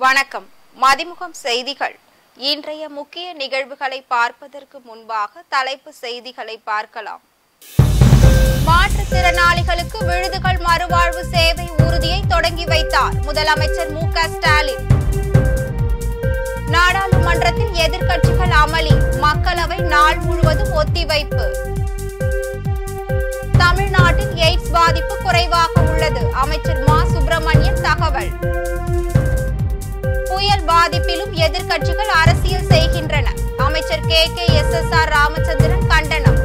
வணக்கம். மதிமுகம் செய்திகள். இன்றைய முக்கிய நிகழ்வுகளை பார்ப்பதற்கு முன்பாக தலைப்பு செய்திகளை பார்க்கலாம். மாற்றுத்திறனாளிகளுக்கு விருதுகள் மறுவாழ்வு சேவை ஊர்தியை தொடங்கி வைத்தார் முதலமைச்சர் மு.க. ஸ்டாலின். நாடாளுமன்றத்தில் எதிர்க்கட்சிகள் அமளி, மக்களவை நாள் முழுவதும் ஒத்திவைப்பு. தமிழ்நாட்டில் எய்ட்ஸ் பாதிப்பு குறைவாக உள்ளது, அமைச்சர் மா. சுப்பிரமணியன் தகவல். புயல் பாதிப்பிலும் எதிர்க்கட்சிகள் அரசியல் செய்கின்றன, அமைச்சர் KKSSR ராமச்சந்திரன் கண்டனம்.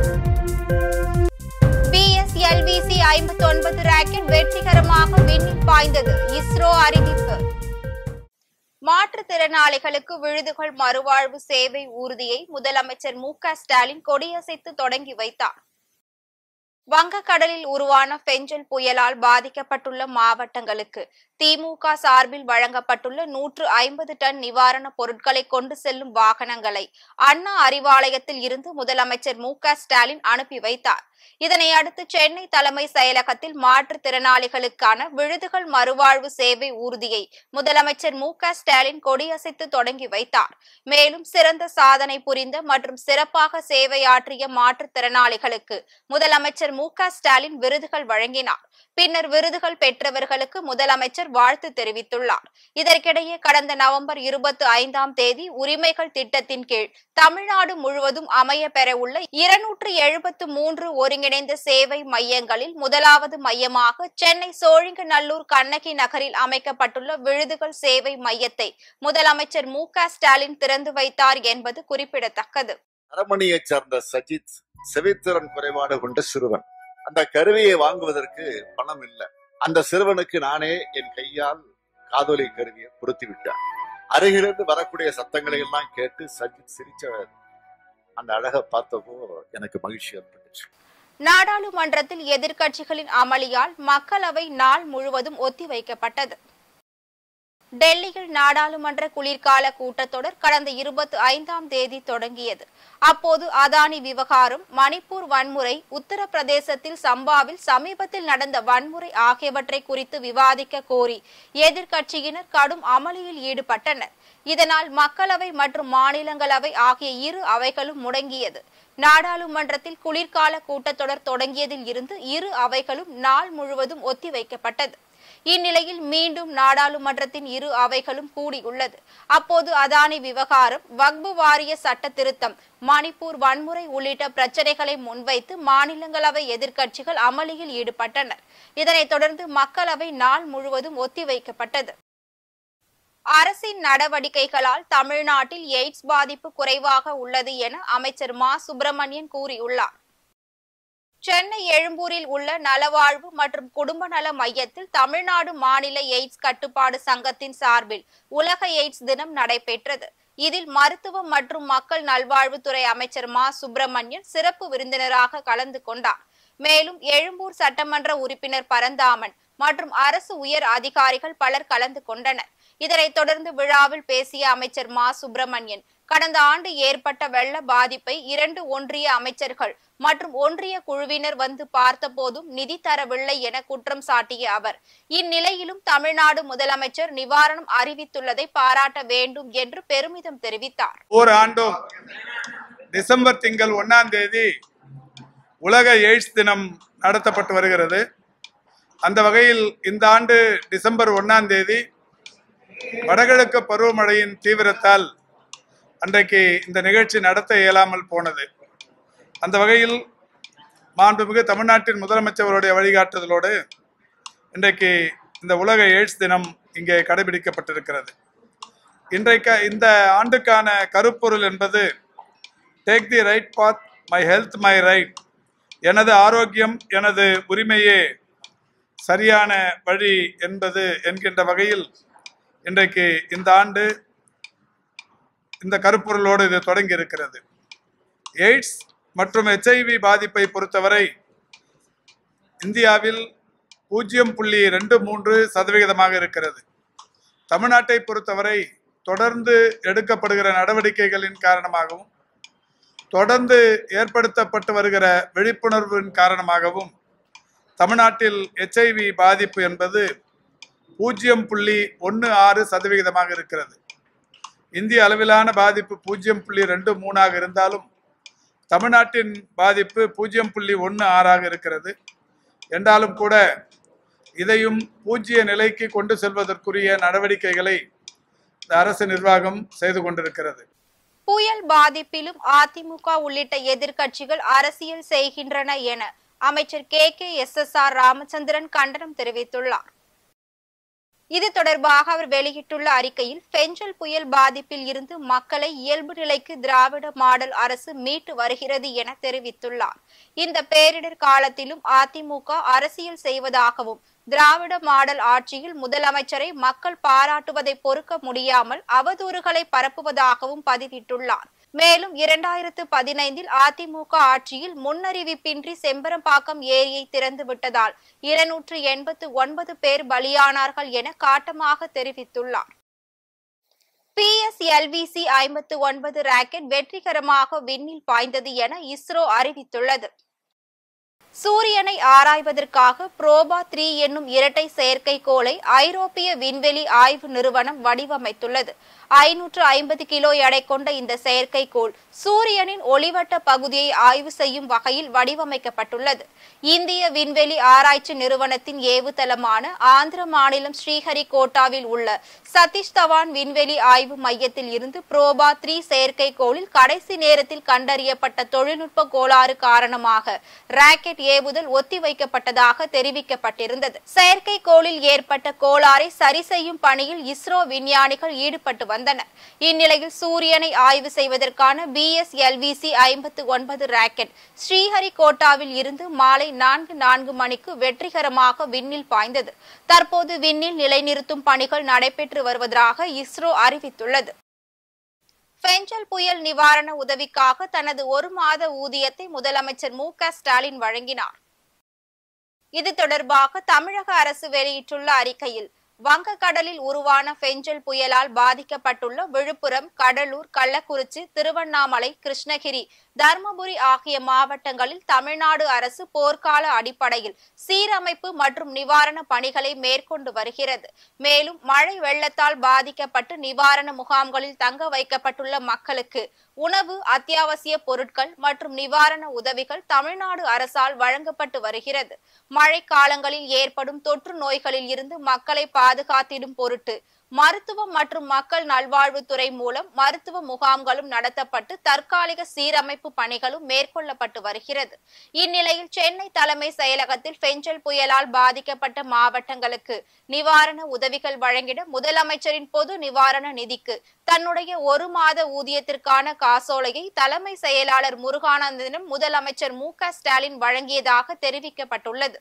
BSLVC 59 ராக்கெட் வெற்றிகரமாக விண்ணில் பாய்ந்தது, இஸ்ரோ அறிவிப்பு. மாற்றுத்திறனாளிகளுக்கு விருதுகள் மறுவாழ்வு சேவை ஊர்தியை முதலமைச்சர் மு.க. ஸ்டாலின் கொடியசைத்து தொடங்கி வைத்தார். வங்கக்கடலில் உருவான பெஞ்சல் புயலால் பாதிக்கப்பட்டுள்ள மாவட்டங்களுக்கு திமுக சார்பில் வழங்கப்பட்டுள்ள 150 டன் நிவாரணப் பொருட்களை கொண்டு செல்லும் வாகனங்களை அண்ணா அறிவாலயத்தில் இருந்து முதலமைச்சர் மு.க. ஸ்டாலின் அனுப்பி வைத்தார். இதனை அடுத்து சென்னை தலைமை செயலகத்தில் மாற்றுத்திறனாளிகளுக்கான விருதுகள் மறுவாழ்வு சேவை ஊர்தியை முதலமைச்சர் மு.க. ஸ்டாலின் கொடியசைத்து தொடங்கி வைத்தார். மேலும் சிறந்த சாதனை புரிந்த மற்றும் சிறப்பாக சேவையாற்றிய மாற்றுத்திறனாளிகளுக்கு முதலமைச்சர் மு.க. ஸ்டாலின் விருதுகள் வழங்கினார். பின்னர் விருதுகள் பெற்றவர்களுக்கு முதலமைச்சர் வாழ்த்து தெரிவித்துள்ளார். இதற்கிடையே கடந்த நவம்பர் 25ஆம் தேதி உரிமைகள் திட்டத்தின் கீழ் தமிழ்நாடு முழுவதும் அமைய பெறவுள்ள 273 ஒருங்கிணைந்த சேவை மையங்களில் முதலாவது மையமாக சென்னை சோழிங்கநல்லூர் கண்ணகி நகரில் அமைக்கப்பட்டுள்ள விருதுகள் சேவை மையத்தை முதலமைச்சர் மு.க. ஸ்டாலின் திறந்து வைத்தார் என்பது குறிப்பிடத்தக்கது. அரமணியைச் சார்ந்த சஜித் செவித்திறன் குறைபாடு கொண்ட சிறுவன். அந்த கருவியை வாங்குவதற்கு பணம் இல்லை. அந்த சிறுவனுக்கு நானே என் கையால் காதொலி கருவியை பொருத்தி விட்டார். அருகிலிருந்து வரக்கூடிய சத்தங்களை எல்லாம் கேட்டு சஜித் சிரிச்ச அந்த அழகை பார்த்தப்போ எனக்கு மகிழ்ச்சி ஏற்பட்டுச்சு. நாடாளுமன்றத்தில் எதிர்க்கட்சிகளின் அமளியால் மக்களவை நாள் முழுவதும் ஒத்திவைக்கப்பட்டது. டெல்லியில் நாடாளுமன்ற குளிர்கால கூட்டத்தொடர் கடந்த 25ஆம் தேதி தொடங்கியது. அப்போது அதானி விவகாரம், மணிப்பூர் வன்முறை, உத்தரப்பிரதேசத்தில் சம்பாவில் சமீபத்தில் நடந்த வன்முறை ஆகியவற்றை குறித்து விவாதிக்க கோரி எதிர்க்கட்சியினர் கடும் அமளியில் ஈடுபட்டனர். இதனால் மக்களவை மற்றும் மாநிலங்களவை ஆகிய இரு அவைகளும் முடங்கியது. நாடாளுமன்றத்தில் குளிர்கால கூட்டத்தொடர் தொடங்கியதில் இருந்து இரு அவைகளும் நாள் முழுவதும் ஒத்திவைக்கப்பட்டது. இந்நிலையில் மீண்டும் நாடாளுமன்றத்தின் இரு அவைகளும் கூடியுள்ளது. அப்போது அதானி விவகாரம், வக்பு வாரிய சட்ட திருத்தம், மணிப்பூர் வன்முறை உள்ளிட்ட பிரச்சனைகளை முன்வைத்து மாநிலங்களவை எதிர்க்கட்சிகள் அமளியில் ஈடுபட்டனர். இதனைத் தொடர்ந்து மக்களவை நாள் முழுவதும் ஒத்திவைக்கப்பட்டது. அரசின் நடவடிக்கைகளால் தமிழ்நாட்டில் எய்ட்ஸ் பாதிப்பு குறைவாக உள்ளது என அமைச்சர் மா. சுப்பிரமணியன் கூறியுள்ளார். சென்னை எழும்பூரில் உள்ள நலவாழ்வு மற்றும் குடும்ப நல மையத்தில் தமிழ்நாடு மாநில எய்ட்ஸ் கட்டுப்பாடு சங்கத்தின் சார்பில் உலக எய்ட்ஸ் தினம் நடைபெற்றது. இதில் மருத்துவம் மற்றும் மக்கள் நல்வாழ்வுத்துறை அமைச்சர் மா. சுப்பிரமணியன் சிறப்பு விருந்தினராக கலந்து கொண்டார். மேலும் எழும்பூர் சட்டமன்ற உறுப்பினர் பரந்தாமன் மற்றும் அரசு உயர் அதிகாரிகள் பலர் கலந்து கொண்டனர். இதனைத் தொடர்ந்து விழாவில் பேசிய அமைச்சர் மா. சுப்பிரமணியன், கடந்த ஆண்டு ஏற்பட்ட வெள்ள பாதிப்பை 2 ஒன்றிய அமைச்சர்கள் மற்றும் ஒன்றிய குழுவினர் வந்து பார்த்த போதும் நிதி தரவில்லை என குற்றம் சாட்டிய அவர், இந்நிலையிலும் தமிழ்நாடு முதலமைச்சர் நிவாரணம் அறிவித்துள்ளதை பாராட்ட வேண்டும் என்று பெருமிதம் தெரிவித்தார். ஆண்டும் டிசம்பர் திங்கள் 1ஆம் தேதி உலக எய்ட்ஸ் தினம் நடத்தப்பட்டு வருகிறது. அந்த வகையில் இந்த ஆண்டு டிசம்பர் 1ஆம் தேதி வடகிழக்கு பருவமழையின் தீவிரத்தால் அன்றைக்கு இந்த நிகழ்ச்சி நடத்த இயலாமல் போனது. அந்த வகையில் மாண்புமிகு தமிழ்நாட்டின் முதலமைச்சருடைய வழிகாட்டுதலோடு இன்றைக்கு இந்த உலக எய்ட்ஸ் தினம் இங்கே கடைபிடிக்கப்பட்டிருக்கிறது. இன்றைக்கு இந்த ஆண்டுக்கான கருப்பொருள் என்பது take the right path, my health my right, எனது ஆரோக்கியம் எனது உரிமையே சரியான வழி என்பது என்கின்ற வகையில் இன்றைக்கு இந்த ஆண்டு இந்த கருப்பொருளோடு இது தொடங்கி இருக்கிறது. எய்ட்ஸ் மற்றும் HIV பாதிப்பை பொறுத்தவரை இந்தியாவில் 0.23% இருக்கிறது. தமிழ்நாட்டை பொறுத்தவரை தொடர்ந்து எடுக்கப்படுகிற நடவடிக்கைகளின் காரணமாகவும் தொடர்ந்து ஏற்படுத்தப்பட்டு வருகிற விழிப்புணர்வின் காரணமாகவும் தமிழ்நாட்டில் HIV பாதிப்பு என்பது 0.16% இருக்கிறது. இந்திய அளவிலான பாதிப்பு 0.23 இருந்தாலும் தமிழ்நாட்டின் பாதிப்பு 0.16 இருக்கிறது. என்றாலும் கூட இதையும் பூஜ்ய நிலைக்கு கொண்டு செல்வதற்குரிய நடவடிக்கைகளை அரசு நிர்வாகம் செய்து கொண்டிருக்கிறது. புயல் பாதிப்பிலும் அதிமுக உள்ளிட்ட எதிர்க்கட்சிகள் அரசியல் செய்கின்றன என அமைச்சர் KKSSR ராமச்சந்திரன் கண்டனம் தெரிவித்துள்ளார். இது தொடர்பாக அவர் வெளியிட்டுள்ள அறிக்கையில், பெஞ்சல் புயல் பாதிப்பில் இருந்து மக்களை இயல்பு நிலைக்கு திராவிட மாடல் அரசு மீட்டு வருகிறது என தெரிவித்துள்ளார். இந்த பேரிடர் காலத்திலும் அதிமுக அரசியல் செய்வதாகவும், திராவிட மாடல் ஆட்சியில் முதலமைச்சரை மக்கள் பாராட்டுவதை பொறுக்க முடியாமல் அவதூறுகளை பரப்புவதாகவும் பதிவிட்டுள்ளார். மேலும் 2015 அதிமுக ஆட்சியில் முன்னறிவிப்பின்றி செம்பரம்பாக்கம் ஏரியை திறந்து விட்டதால் 289 பேர் பலியானார்கள் என காட்டமாக தெரிவித்துள்ளார். PSLV-C 59 ராக்கெட் வெற்றிகரமாக விண்ணில் பாய்ந்தது என இஸ்ரோ அறிவித்துள்ளது. சூரியனை ஆராய்வதற்காக புரோபா 3 என்னும் இரட்டை செயற்கைக்கோளை ஐரோப்பிய விண்வெளி ஆய்வு நிறுவனம் வடிவமைத்துள்ளது. 550 கிலோ எடை கொண்ட இந்த செயற்கைக்கோள் சூரியனின் ஒளிவட்ட பகுதியை ஆய்வு செய்யும் வகையில் வடிவமைக்கப்பட்டுள்ளது. இந்திய விண்வெளி ஆராய்ச்சி நிறுவனத்தின் ஏவுதளமான ஆந்திர மாநிலம் ஸ்ரீஹரிகோட்டாவில் உள்ள சதீஷ் தவான் விண்வெளி ஆய்வு மையத்தில் இருந்து புரோபா 3 செயற்கைக்கோளில் கடைசி நேரத்தில் கண்டறியப்பட்ட தொழில்நுட்ப கோளாறு காரணமாக ராக்கெட் ஏவுதல் ஒத்திவைக்கப்பட்டதாக தெரிவிக்கப்பட்டிருந்தது. செயற்கைக்கோளில் ஏற்பட்ட கோளாறை சரி செய்யும் பணியில் இஸ்ரோ விஞ்ஞானிகள் ஈடுபட்டு வந்தனர். இந்நிலையில் சூரியனை ஆய்வு செய்வதற்கான PSLV-C 59 ராக்கெட் ஸ்ரீஹரிகோட்டாவில் இருந்து மாலை 4:04 மணிக்கு வெற்றிகரமாக விண்ணில் பாய்ந்தது. தற்போது விண்ணில் நிலைநிறுத்தும் பணிகள் நடைபெற்று வருவதாக இஸ்ரோ அறிவித்துள்ளது. பெஞ்சல் புயல் நிவாரண உதவிக்காக தனது 1 மாத ஊதியத்தை முதலமைச்சர் மு.க.ஸ்டாலின் வழங்கினார். இது தொடர்பாக தமிழக அரசு வெளியிட்டுள்ள அறிக்கையில், வங்கக்கடலில் உருவான பெஞ்சல் புயலால் பாதிக்கப்பட்டுள்ள விழுப்புரம், கடலூர், கள்ளக்குறிச்சி, திருவண்ணாமலை, கிருஷ்ணகிரி, தர்மபுரி ஆகிய மாவட்டங்களில் தமிழ்நாடு அரசு போர்க்கால அடிப்படையில் சீரமைப்பு மற்றும் நிவாரண பணிகளை மேற்கொண்டு வருகிறது. மேலும் மழை வெள்ளத்தால் பாதிக்கப்பட்டு நிவாரண முகாம்களில் தங்க வைக்கப்பட்டுள்ள மக்களுக்கு உணவு, அத்தியாவசிய பொருட்கள் மற்றும் நிவாரண உதவிகள் தமிழ்நாடு அரசால் வழங்கப்பட்டு வருகிறது. மழை காலங்களில் ஏற்படும் தொற்று நோய்களில் இருந்து மக்களை பாதுகாத்திடும் பொருட்டு மருத்துவம் மற்றும் மக்கள் நல்வாழ்வுத்துறை மூலம் மருத்துவ முகாம்களும் நடத்தப்பட்டு தற்காலிக சீரமைப்பு பணிகளும் மேற்கொள்ளப்பட்டு வருகிறது. இந்நிலையில் சென்னை தலைமை செயலகத்தில் பெஞ்சல் புயலால் பாதிக்கப்பட்ட மாவட்டங்களுக்கு நிவாரண உதவிகள் வழங்கிட முதலமைச்சரின் பொது நிவாரண நிதிக்கு தன்னுடைய 1 மாத ஊதியத்திற்கான காசோலையை தலைமை செயலாளர் முருகானந்தனிடம் முதலமைச்சர் மு.க.ஸ்டாலின் வழங்கியதாக தெரிவிக்கப்பட்டுள்ளது.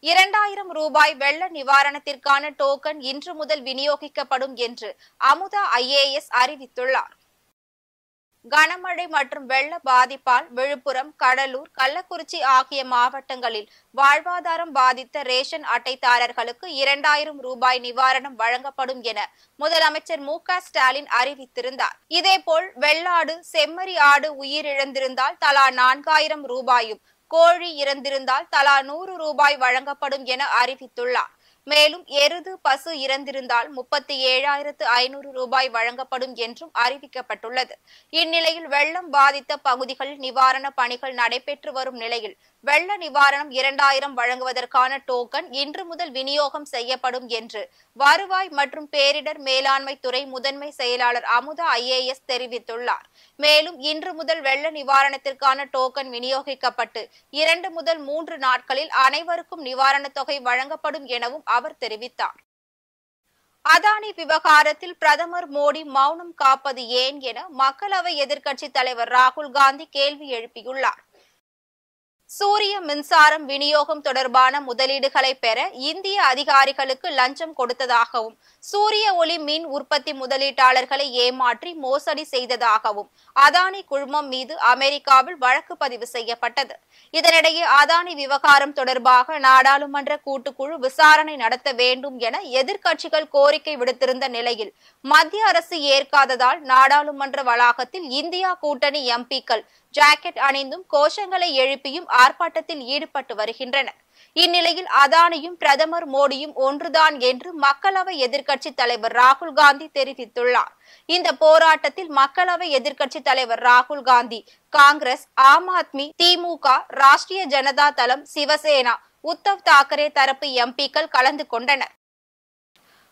2000 ரூபாய் வெள்ள நிவாரணத்திற்கான டோக்கன் இன்று முதல் விநியோகிக்கப்படும் என்று அமுதா IAS அறிவித்துள்ளார். கனமழை மற்றும் வெள்ள பாதிப்பால் விழுப்புரம், கடலூர், கள்ளக்குறிச்சி ஆகிய மாவட்டங்களில் வாழ்வாதாரம் பாதித்த ரேஷன் அட்டைதாரர்களுக்கு 2000 ரூபாய் நிவாரணம் வழங்கப்படும் என முதலமைச்சர் மு.க.ஸ்டாலின் அறிவித்திருந்தார். இதேபோல் வெள்ளாடு, செம்மறி ஆடு உயிரிழந்திருந்தால் தலா 4000 ரூபாயும், கோழி இறந்திருந்தால் தலா 100 ரூபாய் வழங்கப்படும் என அறிவித்துள்ளார். மேலும் எருது, பசு இறந்திருந்தால் 37,500 ரூபாய் வழங்கப்படும் என்றும் அறிவிக்கப்பட்டுள்ளது. இந்நிலையில் வெள்ளம் பாதித்த பகுதிகளில் நிவாரண பணிகள் நடைபெற்று வரும் நிலையில் வெள்ள நிவாரணம் 2000 வழங்குவதற்கான டோக்கன் இன்று முதல் விநியோகம் செய்யப்படும் என்று வருவாய் மற்றும் பேரிடர் மேலாண்மை துறை முதன்மை செயலாளர் அமுதா IAS தெரிவித்துள்ளார். மேலும் இன்று முதல் வெள்ள நிவாரணத்திற்கான டோக்கன் விநியோகிக்கப்பட்டு 2 முதல் 3 நாட்களில் அனைவருக்கும் நிவாரணத் தொகை வழங்கப்படும் எனவும் அவர் தெரிவித்தார். அதானி விவகாரத்தில் பிரதமர் மோடி மௌனம் காப்பது ஏன் என மக்களவை எதிர்க்கட்சித் தலைவர் ராகுல் காந்தி கேள்வி எழுப்பியுள்ளார். சூரிய மின்சாரம் விநியோகம் தொடர்பான முதலீடுகளை பெற இந்திய அதிகாரிகளுக்கு லஞ்சம் கொடுத்ததாகவும், சூரிய ஒளி மின் உற்பத்தி முதலீட்டாளர்களை ஏமாற்றி மோசடி செய்ததாகவும் அதானி குழுமம் மீது அமெரிக்காவில் வழக்கு பதிவு செய்யப்பட்டது. இதனிடையே அதானி விவகாரம் தொடர்பாக நாடாளுமன்ற கூட்டுக்குழு விசாரணை நடத்த வேண்டும் என எதிர்க்கட்சிகள் கோரிக்கை விடுத்திருந்த நிலையில் மத்திய அரசு ஏற்காததால் நாடாளுமன்ற வளாகத்தில் இந்தியா கூட்டணி MPக்கள் ஜாக்கெட் அணிந்தும் கோஷங்களை எழுப்பியும் ஆர்ப்பாட்டத்தில் ஈடுபட்டு வருகின்றனர். இந்நிலையில் அதானியும் பிரதமர் மோடியும் ஒன்றுதான் என்று மக்களவை எதிர்க்கட்சி தலைவர் ராகுல் காந்தி தெரிவித்துள்ளார். இந்த போராட்டத்தில் மக்களவை எதிர்க்கட்சி தலைவர் ராகுல் காந்தி, காங்கிரஸ், ஆம் ஆத்மி, திமுக, ராஷ்டிரிய ஜனதா தளம், சிவசேனா, உத்தவ் தாக்கரே தரப்பு எம்பிக்கள் கலந்து கொண்டனர்.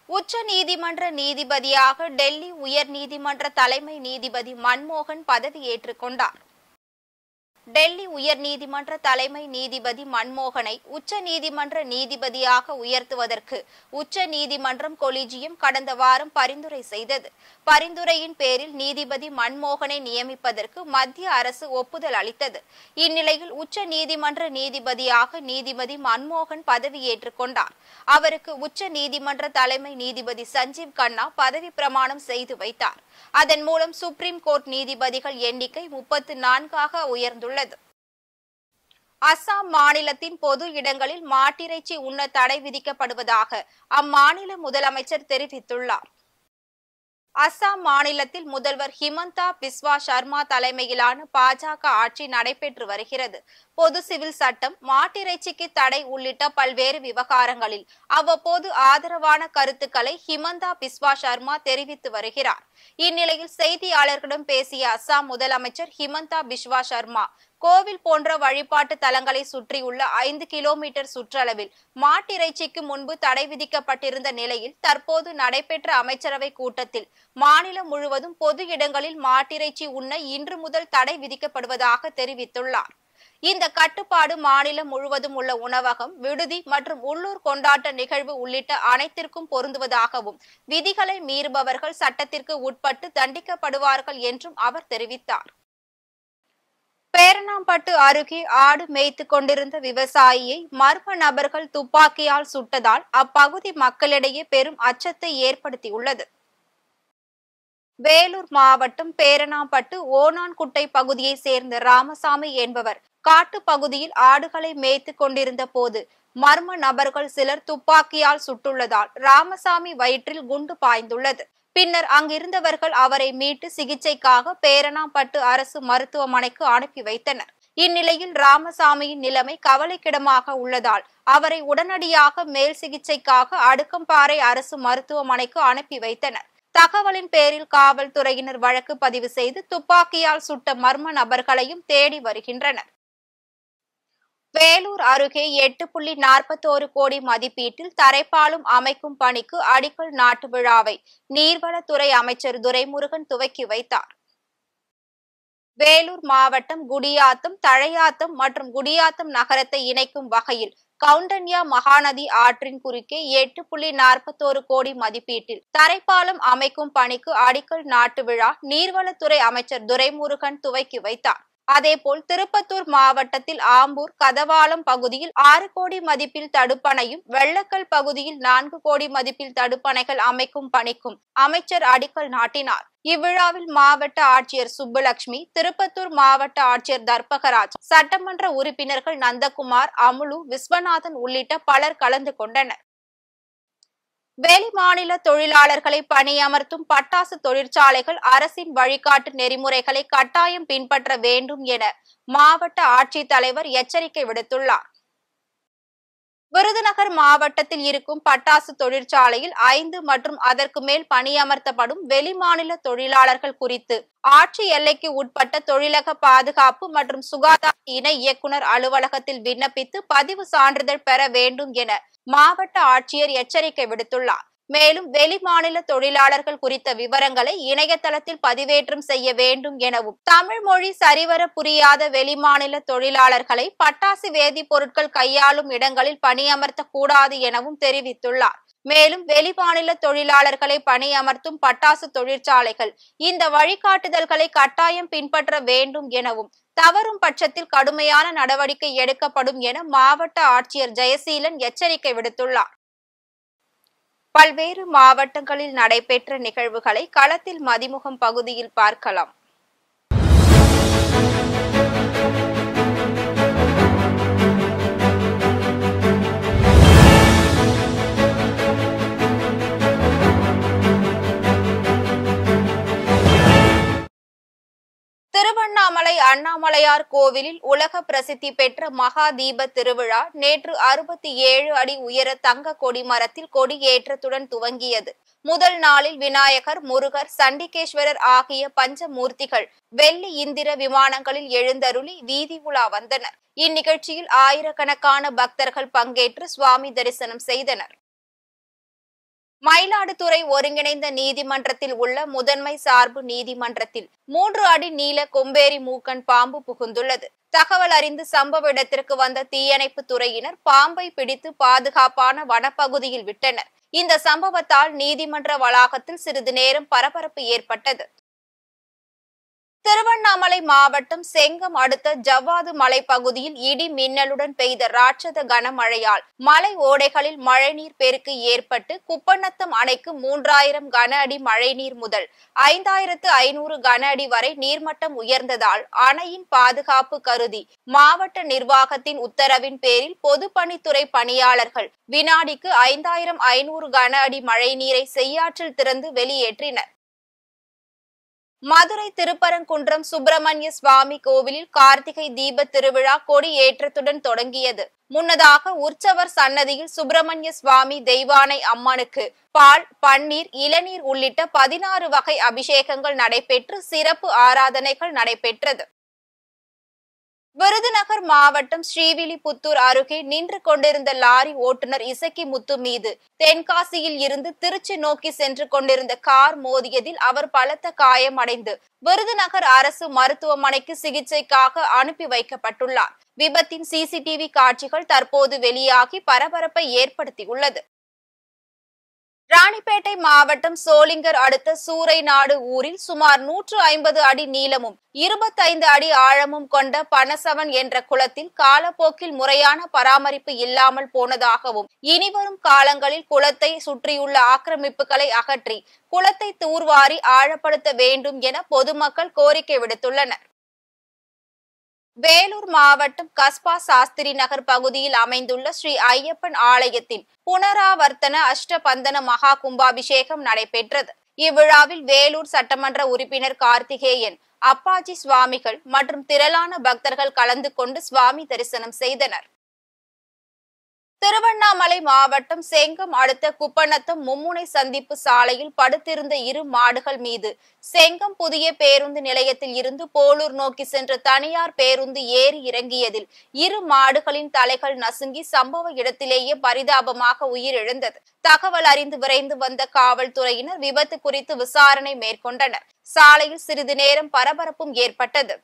உச்ச நீதிமன்ற நீதிபதியாக டெல்லி உயர் நீதிமன்ற தலைமை நீதிபதி மன்மோகன் பதவியேற்றுக் கொண்டார். டெல்லி உயர் நீதிமன்ற தலைமை நீதிபதி மன்மோகனை உச்ச நீதிமன்ற நீதிபதியாக உயர்த்துவதற்கு உச்ச நீதிமன்றம் கொலிஜியம் கடந்த வாரம் பரிந்துரை செய்தது. பரிந்துரையின் பேரில் நீதிபதி மன்மோகனை நியமிப்பதற்கு மத்திய அரசு ஒப்புதல் அளித்தது. இந்நிலையில் உச்ச நீதிமன்ற நீதிபதியாக நீதிபதி மன்மோகன் பதவியேற்றுக் கொண்டார். அவருக்கு உச்ச நீதிமன்ற தலைமை நீதிபதி சஞ்சீவ் கண்ணா பதவி பிரமாணம் செய்து வைத்தார். அதன் மூலம் சுப்ரீம் கோர்ட் நீதிபதிகள் எண்ணிக்கை 34ஆக உயர்ந்துள்ளது. அஸ்ஸாம் மாநிலத்தின் பொது இடங்களில் மாட்டிறைச்சி உண்ண தடை விதிக்கப்படுவதாக அம்மாநில முதலமைச்சர் தெரிவித்துள்ளார். அஸ்ஸாம் மாநிலத்தில் முதல்வர் ஹிமந்தா பிஸ்வா சர்மா தலைமையிலான பாஜக ஆட்சி நடைபெற்று வருகிறது. பொது சிவில் சட்டம், மாட்டிறைச்சிக்கு தடை உள்ளிட்ட பல்வேறு விவகாரங்களில் அவ்வப்போது ஆதரவான கருத்துக்களை ஹிமந்தா பிஸ்வா சர்மா தெரிவித்து வருகிறார். இந்நிலையில் செய்தியாளர்களிடம் பேசிய அஸ்ஸாம் முதலமைச்சர் ஹிமந்தா பிஸ்வா சர்மா, கோவில் போன்ற வழிபாட்டு தலங்களை சுற்றியுள்ள 5 கிலோமீட்டர் சுற்றளவில் மாட்டிறைச்சிக்கு முன்பு தடை விதிக்கப்பட்டிருந்த நிலையில் தற்போது நடைபெற்ற அமைச்சரவை கூட்டத்தில் மாநிலம் முழுவதும் பொது இடங்களில் மாட்டிறைச்சி உண்ண இன்று முதல் தடை விதிக்கப்படுவதாக தெரிவித்துள்ளார். இந்த கட்டுப்பாடு மாநிலம் முழுவதும் உள்ள உணவகம், விடுதி மற்றும் உள்ளூர் கொண்டாட்ட நிகழ்வு உள்ளிட்ட அனைத்திற்கும் பொருந்துவதாகவும் விதிகளை மீறுபவர்கள் சட்டத்திற்கு உட்பட்டு தண்டிக்கப்படுவார்கள் என்றும் அவர் தெரிவித்தார். பேரணாம்பட்டு அருகே ஆடு மேய்த்துக் கொண்டிருந்த விவசாயியை மர்ம நபர்கள் துப்பாக்கியால் சுட்டதால் அப்பகுதி மக்களிடையே பெரும் அச்சத்தை ஏற்படுத்தியுள்ளது. வேலூர் மாவட்டம் பேரணாம்பட்டு ஓனான்குட்டை பகுதியை சேர்ந்த ராமசாமி என்பவர் காட்டு பகுதியில் ஆடுகளை மேய்த்துக் கொண்டிருந்த போது மர்ம நபர்கள் சிலர் துப்பாக்கியால் சுட்டுள்ளதால் ராமசாமி வயிற்றில் குண்டு பாய்ந்துள்ளது. பின்னர் அங்கிருந்தவர்கள் அவரை மீட்டு சிகிச்சைக்காக பேரணாம்பட்டு அரசு மருத்துவமனைக்கு அனுப்பி வைத்தனர். இந்நிலையில் ராமசாமியின் நிலைமை கவலைக்கிடமாக உள்ளதால் அவரை உடனடியாக மேல் சிகிச்சைக்காக அடுக்கம்பாறை அரசு மருத்துவமனைக்கு அனுப்பி வைத்தனர். தகவலின் பேரில் காவல்துறையினர் வழக்கு பதிவு செய்து துப்பாக்கியால் சுட்ட மர்ம நபர்களையும் தேடி வருகின்றனர். வேலூர் அருகே 8.41 கோடி மதிப்பீட்டில் தரைப்பாலம் அமைக்கும் பணிக்கு அடிக்கல் நாட்டு விழாவை நீர்வளத்துறை அமைச்சர் துரைமுருகன் துவக்கி வைத்தார். வேலூர் மாவட்டம் குடியாத்தம், தழையாத்தம் மற்றும் குடியாத்தம் நகரத்தை இணைக்கும் வகையில் கவுண்டன்யா மகாநதி ஆற்றின் குறுக்கே 8.41 கோடி மதிப்பீட்டில் தரைப்பாலம் அமைக்கும் பணிக்கு அடிக்கல் நாட்டு விழா நீர்வளத்துறை அமைச்சர் துரைமுருகன் துவக்கி வைத்தார். அதேபோல் திருப்பத்தூர் மாவட்டத்தில் ஆம்பூர், கதவாளம் பகுதியில் 6 கோடி மதிப்பில் தடுப்பணையும், வெள்ளக்கல் பகுதியில் 4 கோடி மதிப்பில் தடுப்பணைகள் அமைக்கும் பணிக்கும் அமைச்சர் அடிக்கல் நாட்டினார். இவ்விழாவில் மாவட்ட ஆட்சியர் சுப்புலட்சுமி, திருப்பத்தூர் மாவட்ட ஆட்சியர் தர்பகராஜ், சட்டமன்ற உறுப்பினர்கள் நந்தகுமார், அமுலு, விஸ்வநாதன் உள்ளிட்ட பலர் கலந்து கொண்டனர். வெளிமாநில தொழிலாளர்களை பணியமர்த்தும் பட்டாசு தொழிற்சாலைகள் அரசின் வழிகாட்டு நெறிமுறைகளை கட்டாயம் பின்பற்ற வேண்டும் என மாவட்ட ஆட்சித்தலைவர் எச்சரிக்கை விடுத்துள்ளார். விருதுநகர் மாவட்டத்தில் இருக்கும் பட்டாசு தொழிற்சாலையில் 5 மற்றும் அதற்கு மேல் பணியமர்த்தப்படும் வெளிமாநில தொழிலாளர்கள் குறித்து ஆட்சி எல்லைக்கு உட்பட்ட தொழிலக பாதுகாப்பு மற்றும் சுகாதார இணை இயக்குநர் அலுவலகத்தில் விண்ணப்பித்து பதிவு சான்றிதழ் பெற வேண்டும் என மாவட்ட ஆட்சியர் எச்சரிக்கை விடுத்துள்ளார். மேலும் வெளிமாநில தொழிலாளர்கள் குறித்த விவரங்களை இணையதளத்தில் பதிவேற்றம் செய்ய வேண்டும் எனவும், தமிழ் மொழி சரிவர புரியாத வெளிமாநில தொழிலாளர்களை பட்டாசு வேதிப்பொருட்கள் கையாளும் இடங்களில் பணியமர்த்த கூடாது எனவும் தெரிவித்துள்ளார். மேலும் வெளிமாநில தொழிலாளர்களை பணியமர்த்தும் பட்டாசு தொழிற்சாலைகள் இந்த வழிகாட்டுதல்களை கட்டாயம் பின்பற்ற வேண்டும் எனவும், தவறும் பட்சத்தில் கடுமையான நடவடிக்கை எடுக்கப்படும் என மாவட்ட ஆட்சியர் ஜெயசீலன் எச்சரிக்கை விடுத்துள்ளார். பல்வேறு மாவட்டங்களில் நடைபெற்ற நிகழ்வுகளை களத்தில் மதிமுகம் பகுதியில் பார்க்கலாம். திருவண்ணாமலை அண்ணாமலையார் கோவிலில் உலக பிரசித்தி பெற்ற மகா தீப திருவிழா நேற்று 67 அடி உயர தங்க கொடிமரத்தில் கொடியேற்றத்துடன் துவங்கியது. முதல் நாளில் விநாயகர், முருகர், சண்டிகேஸ்வரர் ஆகிய பஞ்சமூர்த்திகள் வெள்ளி இந்திர விமானங்களில் எழுந்தருளி வீதி உலா வந்தனர். இந்நிகழ்ச்சியில் ஆயிரக்கணக்கான பக்தர்கள் பங்கேற்று சுவாமி தரிசனம் செய்தனர். மயிலாடுதுறை ஒருங்கிணைந்த நீதிமன்றத்தில் உள்ள முதன்மை சார்பு நீதிமன்றத்தில் 3 அடி நீள கொம்பேரி மூக்கன் பாம்பு புகுந்துள்ளது. தகவல் அறிந்து சம்பவ இடத்திற்கு வந்த தீயணைப்பு துறையினர் பாம்பை பிடித்து பாதுகாப்பான வனப்பகுதியில் விட்டனர். இந்த சம்பவத்தால் நீதிமன்ற வளாகத்தில் சிறிது நேரம் பரபரப்பு ஏற்பட்டது. திருவண்ணாமலை மாவட்டம் செங்கம் அடுத்த ஜவ்வாது மலைப்பகுதியில் இடி மின்னலுடன் பெய்த ராட்சத கனமழையால் மலை ஓடைகளில் மழைநீர் பெருக்கு ஏற்பட்டு குப்பநத்தம் அணைக்கு 3000 கன அடி மழைநீர் முதல் 5500 கன அடி வரை நீர்மட்டம் உயர்ந்ததால் அணையின் பாதுகாப்பு கருதி மாவட்ட நிர்வாகத்தின் உத்தரவின் பேரில் பொதுப்பணித்துறை பணியாளர்கள் வினாடிக்கு 5500 கன அடி மழைநீரை செய்யாற்றில் திறந்து வெளியேற்றினர். மதுரை திருப்பரங்குன்றம் சுப்பிரமணிய சுவாமி கோவிலில் கார்த்திகை தீப திருவிழா கொடி ஏற்றத்துடன் தொடங்கியது. முன்னதாக உற்சவர் சன்னதியில் சுப்பிரமணிய சுவாமி தெய்வானை அம்மனுக்கு பால், பன்னீர், இளநீர் உள்ளிட்ட 16 வகை அபிஷேகங்கள் நடைபெற்று சிறப்பு ஆராதனைகள் நடைபெற்றது. விருதுநகர் மாவட்டம் ஸ்ரீவில்லிபுத்தூர் அருகே நின்று கொண்டிருந்த லாரி ஓட்டுநர் இசக்கி முத்து மீது தென்காசியில் இருந்து திருச்சி நோக்கி சென்று கொண்டிருந்த கார் மோதியதில் அவர் பலத்த காயமடைந்து விருதுநகர் அரசு மருத்துவமனைக்கு சிகிச்சைக்காக அனுப்பி வைக்கப்பட்டுள்ளார். விபத்தின் சிசிடிவி காட்சிகள் தற்போது வெளியாகி பரபரப்பை ஏற்படுத்தியுள்ளது. ராணிப்பேட்டை மாவட்டம் சோளிங்கர் அடுத்த சூறைநாடு ஊரில் சுமார் 150 அடி நீளமும் 25 அடி ஆழமும் கொண்ட பனசவன் என்ற குளத்தில் காலப்போக்கில் முறையான பராமரிப்பு இல்லாமல் போனதாகவும் இனிவரும் காலங்களில் குளத்தை சுற்றியுள்ள ஆக்கிரமிப்புகளை அகற்றி குளத்தை தூர்வாரி ஆழப்படுத்த வேண்டும் என பொதுமக்கள் கோரிக்கை விடுத்துள்ளனர். வேலூர் மாவட்டம் கஸ்பா சாஸ்திரி நகர் பகுதியில் அமைந்துள்ள ஸ்ரீ ஐயப்பன் ஆலயத்தின் புனராவர்த்தன அஷ்டபந்தன மகா கும்பாபிஷேகம் நடைபெற்றது. இவ்விழாவில் வேலூர் சட்டமன்ற உறுப்பினர் கார்த்திகேயன், அப்பாஜி சுவாமிகள் மற்றும் திரளான பக்தர்கள் கலந்து கொண்டு சுவாமி தரிசனம் செய்தனர். திருவண்ணாமலை மாவட்டம் செங்கம் அடுத்த குப்பநத்தம் மும்முனை சந்திப்பு சாலையில் படுத்திருந்த 2 மாடுகள் மீது செங்கம் புதிய பேருந்து நிலையத்தில் இருந்து போலூர் நோக்கி சென்ற தனியார் பேருந்து ஏறி இறங்கியதில் 2 மாடுகளின் தலைகள் நசுங்கி சம்பவ இடத்திலேயே பரிதாபமாக உயிரிழந்தது. தகவல் அறிந்து விரைந்து வந்த காவல்துறையினர் விபத்து குறித்து விசாரணை மேற்கொண்டனர். சாலையில் சிறிது நேரம் பரபரப்பும் ஏற்பட்டது.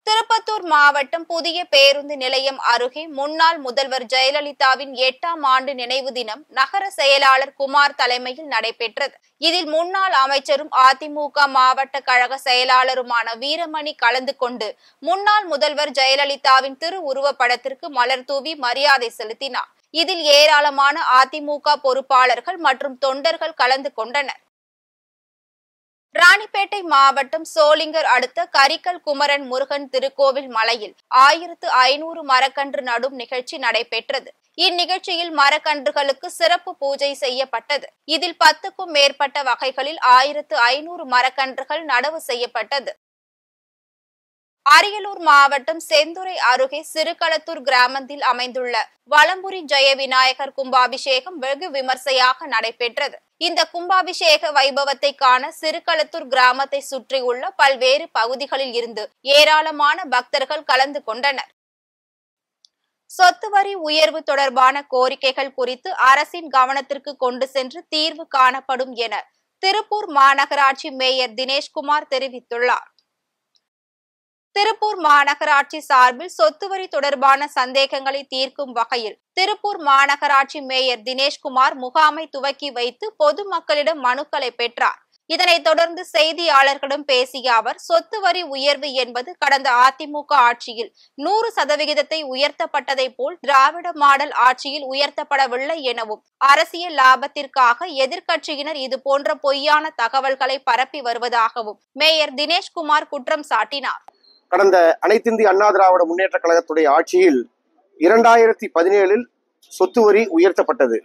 திருப்பத்தூர் மாவட்டம் புதிய பேருந்து நிலையம் அருகே முன்னாள் முதல்வர் ஜெயலலிதாவின் 8ஆம் ஆண்டு நினைவு தினம் நகர செயலாளர் குமார் தலைமையில் நடைபெற்றது. இதில் முன்னாள் அமைச்சரும் அதிமுக மாவட்ட கழக செயலாளருமான வீரமணி கலந்து கொண்டு முன்னாள் முதல்வர் ஜெயலலிதாவின் திருவுருவ படத்திற்கு மலர் தூவி மரியாதை செலுத்தினார். இதில் ஏராளமான அதிமுக பொறுப்பாளர்கள் மற்றும் தொண்டர்கள் கலந்து கொண்டனர். ராணிப்பேட்டை மாவட்டம் சோளிங்கர் அடுத்த கரிக்கல் குமரன் முருகன் திருக்கோவில் மலையில் 1500 மரக்கன்று நடும் நிகழ்ச்சி நடைபெற்றது. இந்நிகழ்ச்சியில் மரக்கன்றுகளுக்கு சிறப்பு பூஜை செய்யப்பட்டது. இதில் 10க்கும் மேற்பட்ட வகைகளில் 1500 மரக்கன்றுகள் நடவு செய்யப்பட்டது. அரியலூர் மாவட்டம் செந்துறை அருகே சிறுகளத்தூர் கிராமத்தில் அமைந்துள்ள வலம்புரி ஜெய விநாயகர் கும்பாபிஷேகம் வெகு விமர்சையாக நடைபெற்றது. இந்த கும்பாபிஷேக வைபவத்தை காண சிறுகளத்தூர் கிராமத்தை சுற்றியுள்ள பல்வேறு பகுதிகளில் இருந்து ஏராளமான பக்தர்கள் கலந்து கொண்டனர். சொத்து வரி உயர்வு தொடர்பான கோரிக்கைகள் குறித்து அரசின் கவனத்திற்கு கொண்டு சென்று தீர்வு காணப்படும் என திருப்பூர் மாநகராட்சி மேயர் தினேஷ்குமார் தெரிவித்துள்ளார். திருப்பூர் மாநகராட்சி சார்பில் சொத்து வரி தொடர்பான சந்தேகங்களை தீர்க்கும் வகையில் திருப்பூர் மாநகராட்சி மேயர் தினேஷ்குமார் முகாமை துவக்கி வைத்து பொதுமக்களிடம் மனுக்களை பெற்றார். இதனைத் தொடர்ந்து செய்தியாளர்களிடம் பேசிய அவர், சொத்து வரி உயர்வு என்பது கடந்த அதிமுக ஆட்சியில் 100% உயர்த்தப்பட்டதை போல் திராவிட மாடல் ஆட்சியில் உயர்த்தப்படவில்லை எனவும் அரசியல் லாபத்திற்காக எதிர்க்கட்சியினர் இது போன்ற பொய்யான தகவல்களை பரப்பி வருவதாகவும் மேயர் தினேஷ்குமார் குற்றம் சாட்டினார். கடந்த அனைத்திந்திய அண்ணா திராவிட முன்னேற்ற கழகத்துடைய ஆட்சியில் 2017 சொத்து வரி உயர்த்தப்பட்டது.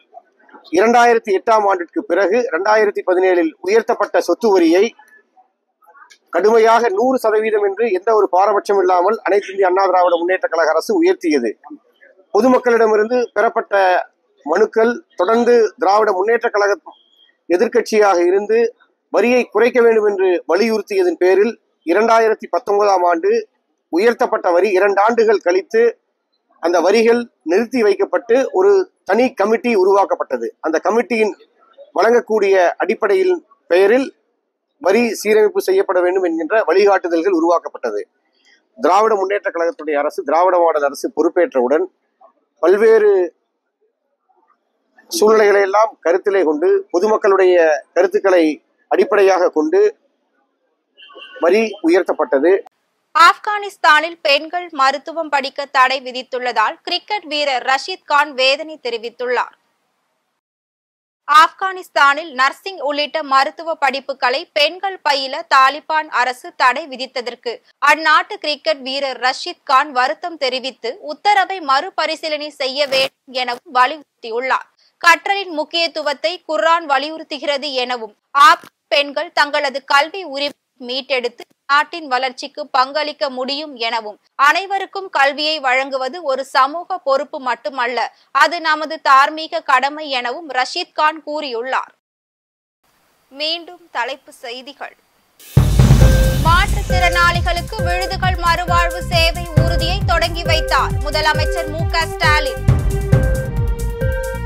2008ஆம் ஆண்டிற்கு பிறகு 2017 உயர்த்தப்பட்ட சொத்து வரியை கடுமையாக 100% என்று எந்த ஒரு பாரபட்சம் இல்லாமல் அனைத்து இந்திய அண்ணா திராவிட முன்னேற்ற கழக அரசு உயர்த்தியது. பொதுமக்களிடமிருந்து பெறப்பட்ட மனுக்கள் தொடர்ந்து திராவிட முன்னேற்ற கழக எதிர்க்கட்சியாக இருந்து வரியை குறைக்க வேண்டும் என்று வலியுறுத்தியதன் பேரில் 2019ஆம் ஆண்டு உயர்த்தப்பட்ட வரி 2 ஆண்டுகள் கழித்து அந்த வரிகள் நிறுத்தி வைக்கப்பட்டு ஒரு தனி கமிட்டி உருவாக்கப்பட்டது. அந்த கமிட்டியின் வழங்கக்கூடிய அடிப்படையில் பெயரில் வரி சீரமைப்பு செய்யப்பட வேண்டும் என்கின்ற வழிகாட்டுதல்கள் உருவாக்கப்பட்டது. திராவிட முன்னேற்ற கழகத்துடைய அரசு, திராவிட மாடல் அரசு பொறுப்பேற்றவுடன் பல்வேறு சூழ்நிலைகளை எல்லாம் கருத்திலே கொண்டு பொதுமக்களுடைய கருத்துக்களை அடிப்படையாக கொண்டு வரி உயர்த்தப்பட்டது. ஆப்கானிஸ்தானில் பெண்கள் மருத்துவம் படிக்க தடை விதித்துள்ளதால் கிரிக்கெட் வீரர் ரஷீத் கான் வேதனை தெரிவித்துள்ளார். ஆப்கானிஸ்தானில் நர்சிங் உள்ளிட்ட மருத்துவ படிப்புகளை பெண்கள் பயில தாலிபான் அரசு தடை விதித்ததற்கு அந்நாட்டு கிரிக்கெட் வீரர் ரஷீத் கான் வருத்தம் தெரிவித்து உத்தரவை மறுபரிசீலனை செய்ய வேண்டும் எனவும் வலியுறுத்தியுள்ளார். கற்றலின் முக்கியத்துவத்தை குர்ஆன் வலியுறுத்துகிறது எனவும் பெண்கள் தங்களது கல்வி உரிமை மீட்டெடுத்து நாட்டின் வளர்ச்சிக்கு பங்களிக்க முடியும் எனவும் அனைவருக்கும் கல்வியை வழங்குவது ஒரு சமூக பொறுப்பு மட்டுமல்ல, அது நமது தார்மீக கடமை எனவும் ரஷீத் கான் கூறியுள்ளார். மீண்டும் தலைப்பு செய்திகள். மாற்றுத்திறனாளிகளுக்கு விடுதிகள் மறுவாழ்வு சேவை ஊர்தியை தொடங்கி வைத்தார் முதலமைச்சர் மு.க. ஸ்டாலின்.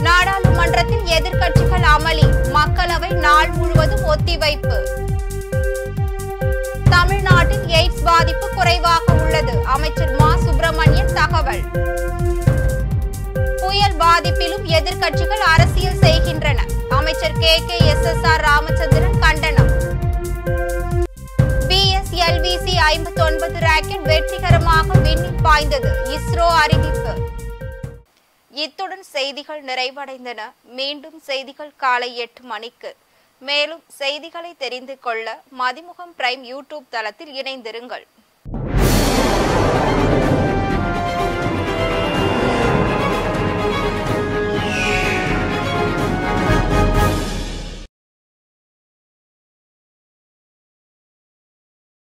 நாடாளுமன்றத்தில் எதிர்க்கட்சிகள் அமளி, மக்களவை நாள் முழுவதும் ஒத்திவைப்பு. தமிழ்நாட்டில் எய்ட்ஸ் பாதிப்பு குறைவாக உள்ளது, அமைச்சர் மா. சுப்பிரமணியன் தகவல். புயல் பாதிப்பிலும் எதிர்க்கட்சிகள் அரசியல் செய்கின்றன, அமைச்சர் கே.எஸ்.எஸ்.ஆர். ராமச்சந்திரன் கண்டனம். BSLV-C 59 ராக்கெட் வெற்றிகரமாக விண்ணில் பாய்ந்தது, இஸ்ரோ அறிவிப்பு. இத்துடன் செய்திகள் நிறைவடைந்தன. மீண்டும் செய்திகள் காலை 8 மணிக்கு. மேலும் செய்திகளை தெரிந்து கொள்ள மதிமுகம் பிரைம் யூடியூப் தளத்தில் இணைந்திருங்கள்.